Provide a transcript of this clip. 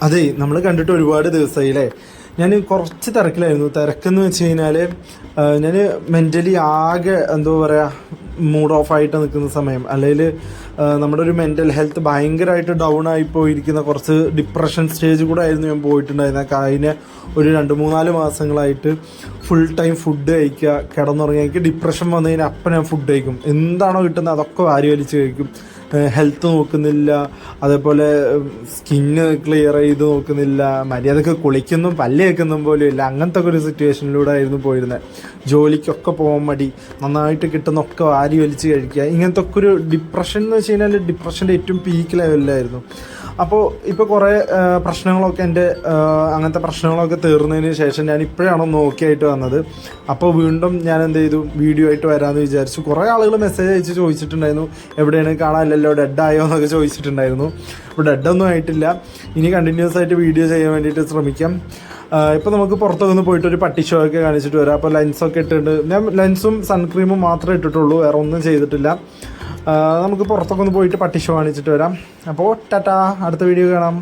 അതെ, നമ്മൾ കണ്ടിട്ട് ഒരുപാട് ദിവസമായില്ലേ. ഞാൻ കുറച്ച് തിരക്കിലായിരുന്നു. തിരക്കെന്ന് വെച്ച് കഴിഞ്ഞാൽ ഞാൻ മെൻ്റലി ആകെ എന്തോ പറയുക മൂഡ് ഓഫ് ആയിട്ട് നിൽക്കുന്ന സമയം, അല്ലെങ്കിൽ നമ്മുടെ ഒരു മെൻ്റൽ ഹെൽത്ത് ഭയങ്കരമായിട്ട് ഡൗൺ ആയി പോയിരിക്കുന്ന കുറച്ച് ഡിപ്രഷൻ സ്റ്റേജ് കൂടെ ആയിരുന്നു ഞാൻ പോയിട്ടുണ്ടായിരുന്നത്. കഴിഞ്ഞ ഒരു 2-3-4 മാസങ്ങളായിട്ട് ഫുൾ ടൈം ഫുഡ് കഴിക്കുക, കിടന്നുറങ്ങുക. എനിക്ക് ഡിപ്രഷൻ വന്നു കഴിഞ്ഞാൽ അപ്പം ഞാൻ ഫുഡ് കഴിക്കും. എന്താണോ കിട്ടുന്നത് അതൊക്കെ വാരി വലിച്ച് കഴിക്കും. ഹെൽത്ത് നോക്കുന്നില്ല, അതേപോലെ സ്കിന്ന് ക്ലിയർ ചെയ്ത് നോക്കുന്നില്ല, മര്യാദക്ക് കുളിക്കുന്നും പല്ല് കേൾക്കുന്നും പോലും ഇല്ല. അങ്ങനത്തെ ഒരു സിറ്റുവേഷനിലൂടെ ആയിരുന്നു പോയിരുന്നത്. ജോലിക്കൊക്കെ പോകാൻ മടി, നന്നായിട്ട് കിട്ടുന്നൊക്കെ വാരി വലിച്ച് കഴിക്കുക. ഇങ്ങനത്തെ ഒക്കെ ഒരു ഡിപ്രഷൻ എന്ന് വെച്ച് കഴിഞ്ഞാൽ ഡിപ്രഷൻ്റെ ഏറ്റവും പീക്ക് ലെവലിലായിരുന്നു. അപ്പോൾ ഇപ്പോൾ കുറേ പ്രശ്നങ്ങളൊക്കെ അങ്ങനത്തെ പ്രശ്നങ്ങളൊക്കെ തീർന്നതിന് ശേഷം ഞാൻ ഇപ്പോഴാണ് നോക്കിയായിട്ട് വന്നത്. അപ്പോൾ വീണ്ടും ഞാൻ എന്ത് ചെയ്തു, വീഡിയോ ആയിട്ട് വരാമെന്ന് വിചാരിച്ചു. കുറേ ആളുകൾ മെസ്സേജ് അയച്ച് ചോദിച്ചിട്ടുണ്ടായിരുന്നു, എവിടെയാണ് കാണാനില്ലല്ലോ, ഡെഡായോ എന്നൊക്കെ ചോദിച്ചിട്ടുണ്ടായിരുന്നു. അപ്പോൾ ഡെഡൊന്നും ആയിട്ടില്ല. ഇനി കണ്ടിന്യൂസ് ആയിട്ട് വീഡിയോ ചെയ്യാൻ വേണ്ടിയിട്ട് ശ്രമിക്കാം. ഇപ്പോൾ നമുക്ക് പുറത്തൊക്കെ പോയിട്ട് ഒരു പട്ടി ഷോ ഒക്കെ കാണിച്ചിട്ട് വരാം. അപ്പോൾ ലെൻസൊക്കെ ഇട്ടിട്ടുണ്ട്. ഞാൻ ലെൻസും സൺക്രീമും മാത്രമേ ഇട്ടിട്ടുള്ളൂ, വേറെ ഒന്നും ചെയ്തിട്ടില്ല. നമുക്ക് പുറത്തൊക്കെ പോയിട്ട് പട്ടി ഷോ കാണിച്ചിട്ട് വരാം. അപ്പോൾ ടാറ്റാ, അടുത്ത വീഡിയോ കാണാം.